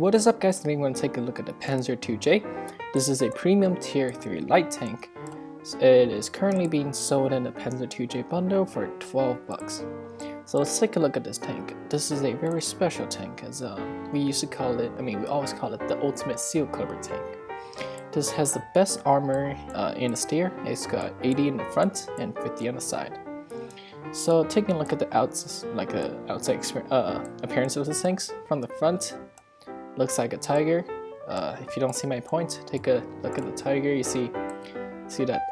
What is up, guys? Today we're going to take a look at the Panzer II J. This is a premium tier 3 light tank. It is currently being sold in the Panzer II J bundle for 12 bucks. So let's take a look at this tank. This is a very special tank, as we always call it the ultimate seal cover tank. This has the best armor in the steer. It's got 80 in the front and 50 on the side. So taking a look at the outside appearance of this tank, from the front, looks like a tiger. If you don't see my point, take a look at the tiger. You see that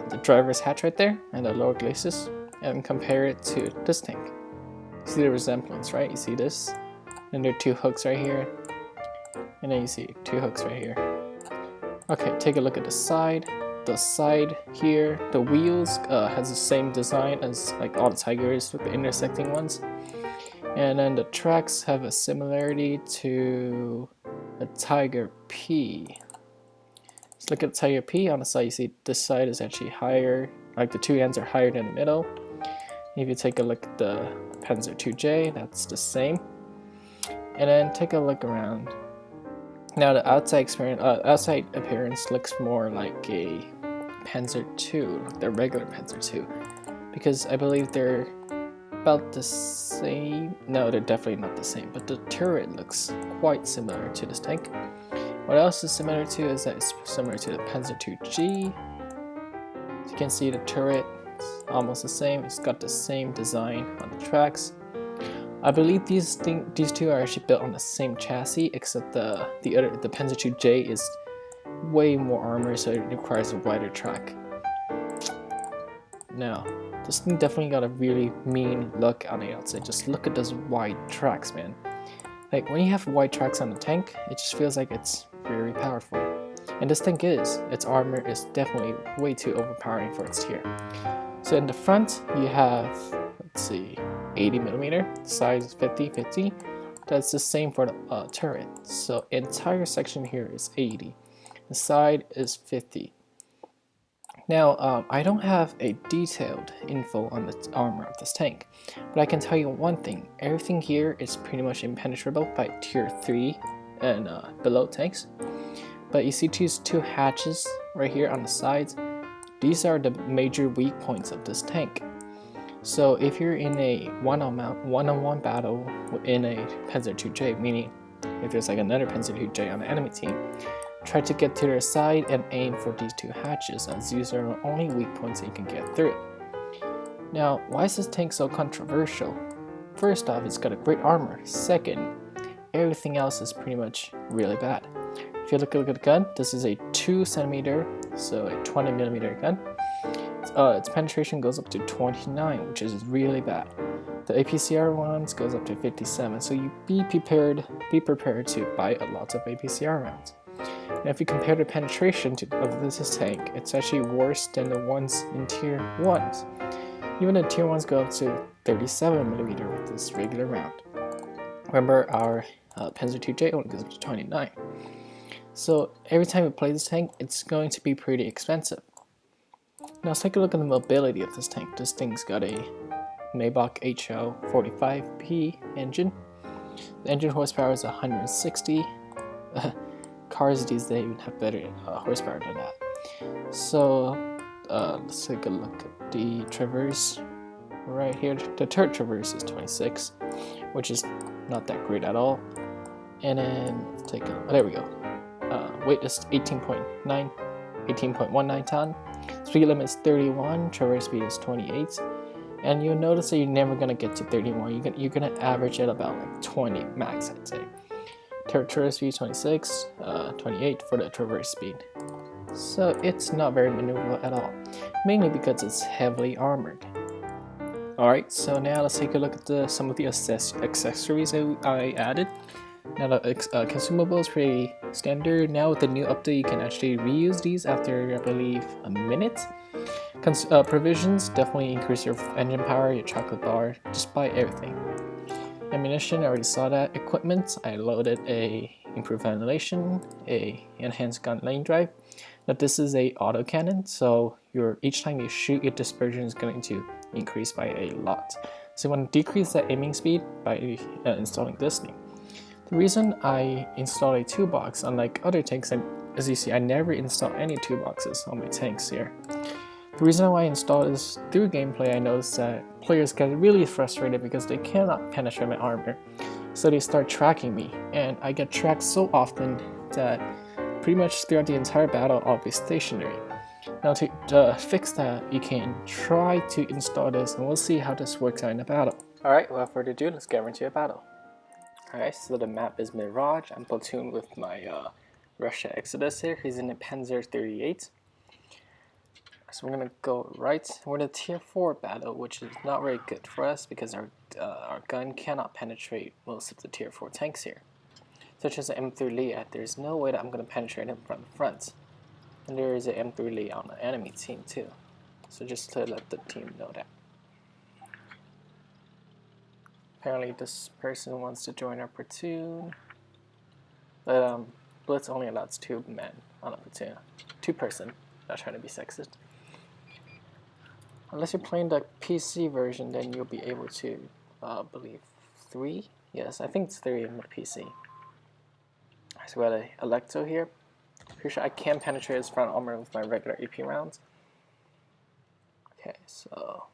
the driver's hatch right there and the lower glacis, and compare it to this tank. See the resemblance, right? You see this, and there are two hooks right here, and then you see two hooks right here. Okay, take a look at the side. The side here, the wheels has the same design as like all the Tigers with the intersecting ones, and then the tracks have a similarity to a Tiger P. Let's look at the Tiger P. On the side, you see this side is actually higher, like the two ends are higher than the middle. If you take a look at the Panzer II J, that's the same. And then take a look around. Now the outside appearance looks more like a Panzer II, the regular Panzer II, because I believe they're about the same. No, they're definitely not the same, but the turret looks quite similar to this tank. What else is similar to is that it's similar to the Panzer II J. As you can see, the turret is almost the same. It's got the same design on the tracks. I believe these two are actually built on the same chassis, except the Panzer II J is way more armor, so it requires a wider track. Now, this thing definitely got a really mean look on the outside. Just look at those wide tracks, man. Like, when you have wide tracks on the tank, it just feels like it's very powerful. And this tank its armor is definitely way too overpowering for its tier. So in the front, you have, let's see, 80mm, size is 50/50. That's the same for the turret. So entire section here is 80. The side is 50. Now, I don't have a detailed info on the armor of this tank, but I can tell you one thing. Everything here is pretty much impenetrable by tier 3 and below tanks. But you see these two hatches right here on the sides. These are the major weak points of this tank. So if you're in a one-on-one battle in a Panzer II J, meaning if there's like another Panzer II J on the enemy team, try to get to their side and aim for these two hatches, as these are the only weak points that you can get through. Now, why is this tank so controversial? First off, it's got a great armor. Second, everything else is pretty much really bad. If you look at the gun, this is a 2cm, so a 20mm gun. Its penetration goes up to 29, which is really bad. The APCR ones goes up to 57, so you be prepared to buy a lot of APCR rounds. And if you compare the penetration of this tank, it's actually worse than the ones in tier 1s. Even the tier 1s go up to 37mm with this regular round. Remember, our Panzer II J only goes up to 29. So every time you play this tank, it's going to be pretty expensive. Now let's take a look at the mobility of this tank. This thing's got a Maybach HO45P engine. The engine horsepower is 160. Cars these days even have better horsepower than that. So let's take a look at the traverse right here. The turret traverse is 26, which is not that great at all. And then let's take a, there we go. Weight is 18.19 ton. Speed limit is 31. Traverse speed is 28. And you'll notice that you're never gonna get to 31. You're gonna average at about like 20 max, I'd say. Traverse speed 26, 28 for the traverse speed. So it's not very maneuverable at all, mainly because it's heavily armored. Alright, so now let's take a look at some of the accessories that I added. Now the consumable is pretty standard. Now with the new update, you can actually reuse these after, I believe, a minute. Provisions definitely increase your engine power, your chocolate bar, just buy everything. Ammunition, I already saw that. Equipment, I loaded a improved ventilation, a enhanced gun lane drive. Now this is a autocannon, so each time you shoot, your dispersion is going to increase by a lot. So you want to decrease that aiming speed by installing this thing. The reason I installed a toolbox, unlike other tanks, as you see, I never install any toolboxes on my tanks here. The reason why I installed this through gameplay, I noticed that players get really frustrated because they cannot penetrate my armor. So they start tracking me, and I get tracked so often that pretty much throughout the entire battle I'll be stationary. Now to fix that, you can try to install this, and we'll see how this works out in a battle. Alright, without further ado, let's get into a battle. Alright, so the map is Mirage. I'm platooned with my Russia Exodus here. He's in the Panzer II J. So we're gonna go right. We're in a tier 4 battle, which is not very good for us because our gun cannot penetrate most of the tier 4 tanks here. Such as the M3 Lee, there's no way that I'm gonna penetrate him from the front. And there is an M3 Lee on the enemy team too. So just to let the team know that. Apparently this person wants to join our platoon. But Blitz only allows 2 men on a platoon. 2 person, not trying to be sexist. Unless you're playing the PC version, then you'll be able to, believe 3? Yes, I think it's 3 in the PC. So we got a Electo here. Pretty sure I can penetrate his front armor with my regular AP rounds. Okay, so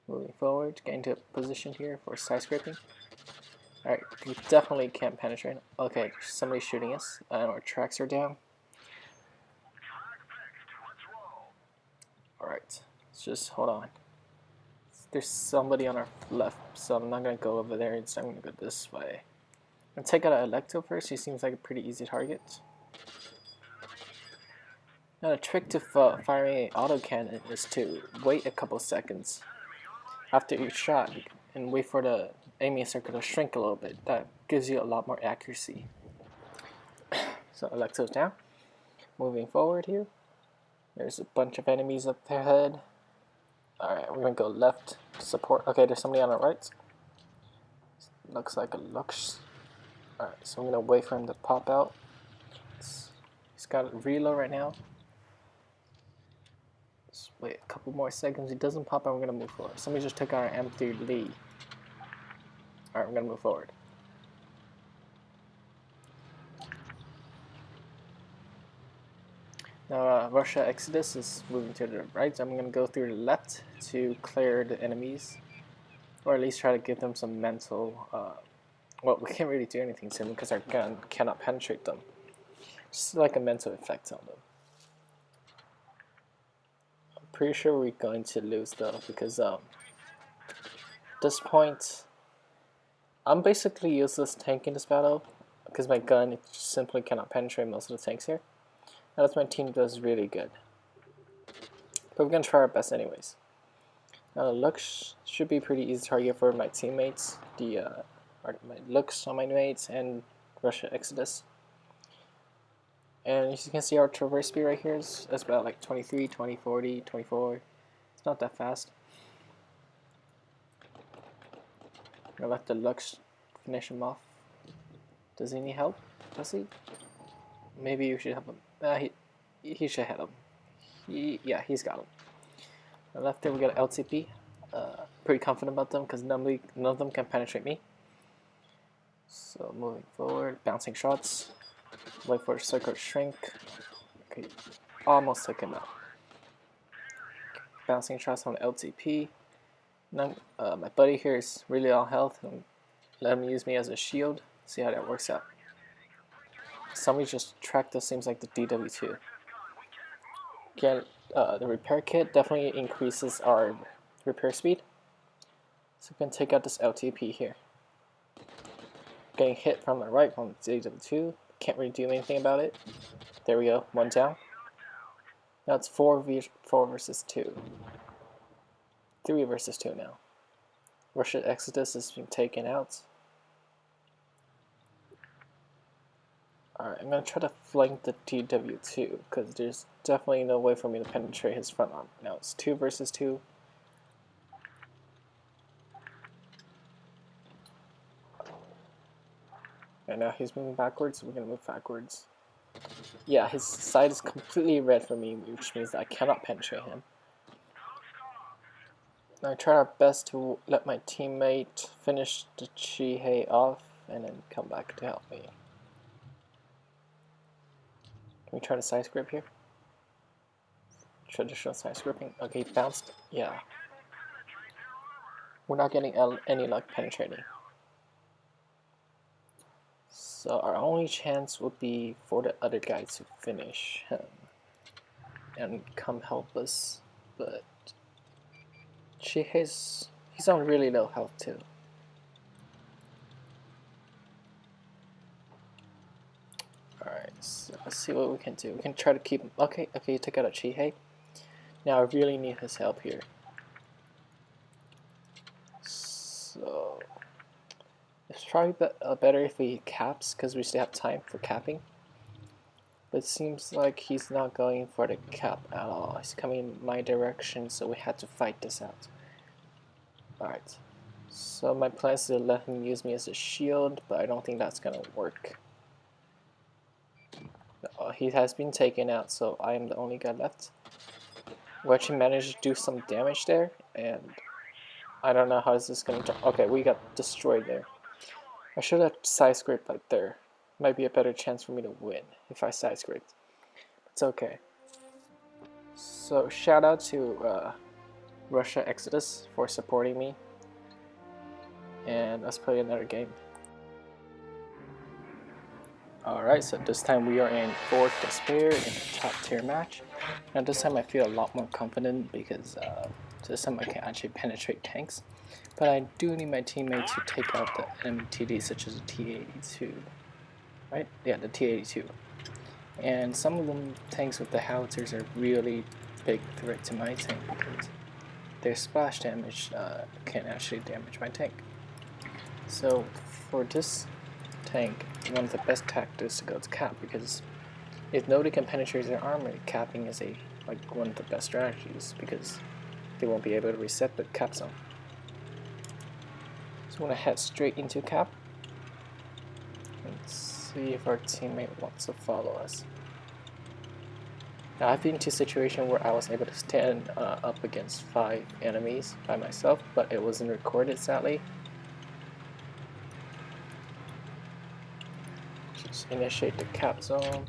moving forward, getting to a position here for side scraping. Alright, we definitely can't penetrate. Okay, somebody's shooting us, and our tracks are down. Alright, let's just hold on. There's somebody on our left, so I'm not going to go over there. Instead, I'm going to go this way. I'm going to take out an Electo first. He seems like a pretty easy target. Now, the trick to firing an autocannon is to wait a couple seconds after each shot and wait for the aiming circle to shrink a little bit. That gives you a lot more accuracy. So Electo's down. Moving forward here. There's a bunch of enemies up ahead. Alright, we're going to go left to support. Okay, there's somebody on our right. Looks like a Lux. Alright, so I'm going to wait for him to pop out. He's got a reload right now. Let's wait a couple more seconds. He doesn't pop out, we're going to move forward. Somebody just took out our M3 Lee. Alright, we're going to move forward. Now, Russia Exodus is moving to the right. I'm going to go through the left to clear the enemies, or at least try to give them some mental. Well, we can't really do anything to them because our gun cannot penetrate them. Just like a mental effect on them. I'm pretty sure we're going to lose though, because at this point, I'm basically useless tank in this battle because my gun simply cannot penetrate most of the tanks here. Notice my team does really good. But we're going to try our best anyways. Now the Lux should be pretty easy target for my teammates. My Lux on my mates and Russia Exodus. And as you can see, our traverse speed right here is about like 23, 20, 40, 24. It's not that fast. I'm going to let the Lux finish him off. Does he need help? Does he? Maybe you should help him. He should have him. Yeah, he's got him. On the left there we got an LTP. Pretty confident about them because none of them can penetrate me. So moving forward, bouncing shots. Wait for the circle to shrink. Okay, almost took him out. Bouncing shots on LTP. Now, my buddy here is really all health. And let him use me as a shield. See how that works out. Somebody just tracked us, seems like the DW2. Again, the repair kit definitely increases our repair speed. So we can take out this LTP here. Getting hit from the right from the DW2. Can't really do anything about it. There we go, 1 down. Now it's 4 versus 2. 3 versus 2 now. Russia Exodus has been taken out. Alright, I'm going to try to flank the DW2 because there's definitely no way for me to penetrate his front arm. Now it's 2 versus 2. And now he's moving backwards, so we're going to move backwards. Yeah, his side is completely red for me, which means that I cannot penetrate him. Now I try our best to let my teammate finish the Chihei off. and then come back to help me. Can we try to side script here? Traditional side scripting. Okay, bounced. Yeah. We're not getting any luck penetrating. So our only chance would be for the other guy to finish him and come help us. But he's on really low health too. Alright, so let's see what we can do. We can try to keep him. Okay, you took out a Chihei. Now I really need his help here. So it's probably better if we caps, because we still have time for capping. But it seems like he's not going for the cap at all. He's coming in my direction, so we had to fight this out. Alright, so my plan is to let him use me as a shield, but I don't think that's gonna work. He has been taken out, so I am the only guy left. We actually managed to do some damage there, and I don't know how this is going to turn. Okay, we got destroyed there. I should have side scraped like there. Might be a better chance for me to win if I side scraped. It's okay. So shout out to Russia Exodus for supporting me, and let's play another game. Alright, so this time we are in 4th Despair in a top tier match. Now this time I feel a lot more confident because this time I can actually penetrate tanks. But I do need my teammate to take out the MTD such as the T-82. Right? Yeah, the T-82. And some of them tanks with the Howitzers are really big threat to my tank because their splash damage can actually damage my tank. So for this tank, one of the best tactics to go to cap, because if nobody can penetrate their armor, capping is one of the best strategies because they won't be able to reset the cap zone. So I'm gonna head straight into cap and see if our teammate wants to follow us. Now I've been into a situation where I was able to stand up against 5 enemies by myself, but it wasn't recorded sadly. Initiate the cap zone.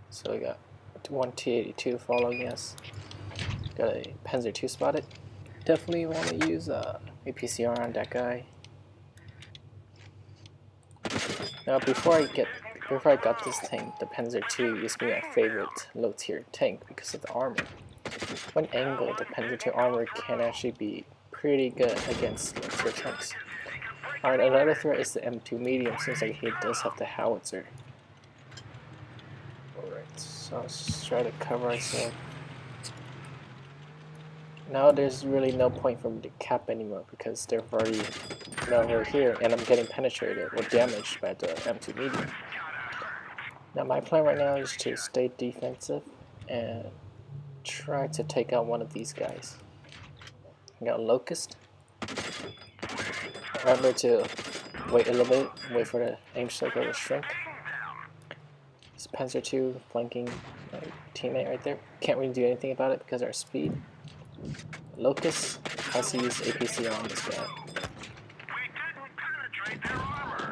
So we got one T-82 following us. Got a Panzer II spotted. Definitely want to use APCR on that guy. Now before I got this tank, the Panzer II used to be my favorite low tier tank because of the armor. One angle, the Panzer II armor can actually be pretty good against low tier tanks. Alright, another threat is the M2 medium, since like he does have the howitzer. Alright, so let's just try to cover ourselves. Now there's really no point for me to cap anymore because they're already we're here and I'm getting penetrated or damaged by the M2 medium. Now my plan right now is to stay defensive and try to take out one of these guys. I got a Locust. Remember to wait a little bit, wait for the aim circle to shrink. This Panzer II flanking my teammate right there. Can't really do anything about it because of our speed. Locust has to use APCR on this guy.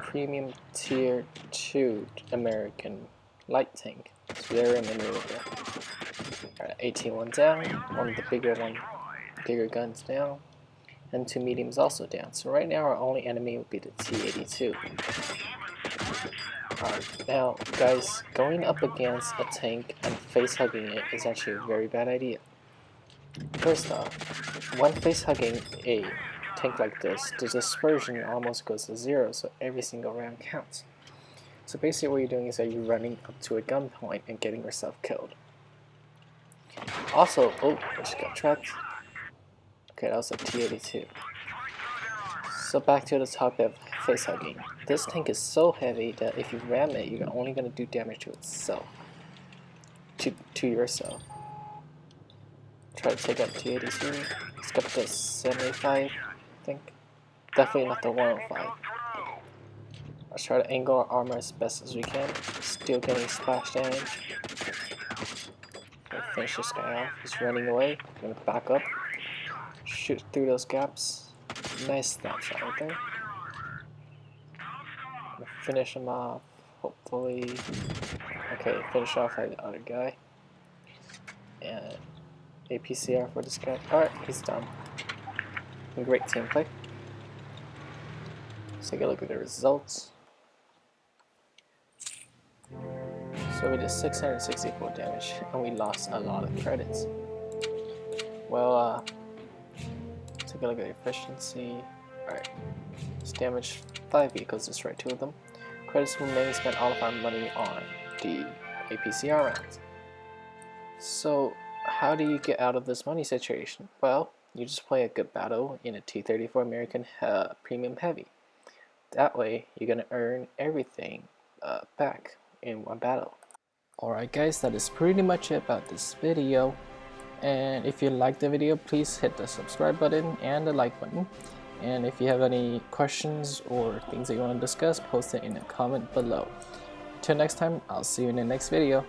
Premium tier 2 American light tank. It's very maneuverable. Alright, 18-1 down, one of the bigger guns down. And 2 mediums also down. So right now our only enemy would be the T-82. Alright, now guys, going up against a tank and face hugging it is actually a very bad idea. First off, when face hugging a tank like this, the dispersion almost goes to 0, so every single round counts. So basically what you're doing is that you're running up to a gunpoint and getting yourself killed. Also, oh, I just got trapped. Okay, that was a T-82. So back to the topic of face hugging. This tank is so heavy that if you ram it, you're only going to do damage to itself. To yourself. Try to take out T-82. It's got the 75, I think. Definitely not the 105. Let's try to angle our armor as best as we can. Still getting splash damage. Gonna finish this guy off. He's running away. I'm gonna back up. Shoot through those gaps. Nice snapshot right there. Finish him off, hopefully. Okay, finish off like the other guy. And APCR for this guy. Alright, he's done. Great team play. Let's take a look at the results. So we did 664 damage, and we lost a lot of credits. Well, take a look at the efficiency. Alright, let's damage 5 vehicles, destroy 2 of them. Credits remaining, spent all of our money on the APCR rounds. So, how do you get out of this money situation? Well, you just play a good battle in a T-34 American Premium Heavy. That way, you're gonna earn everything back in one battle. Alright guys, that is pretty much it about this video. And if you liked the video, please hit the subscribe button and the like button. And if you have any questions or things that you want to discuss, post it in a comment below. Till next time, I'll see you in the next video.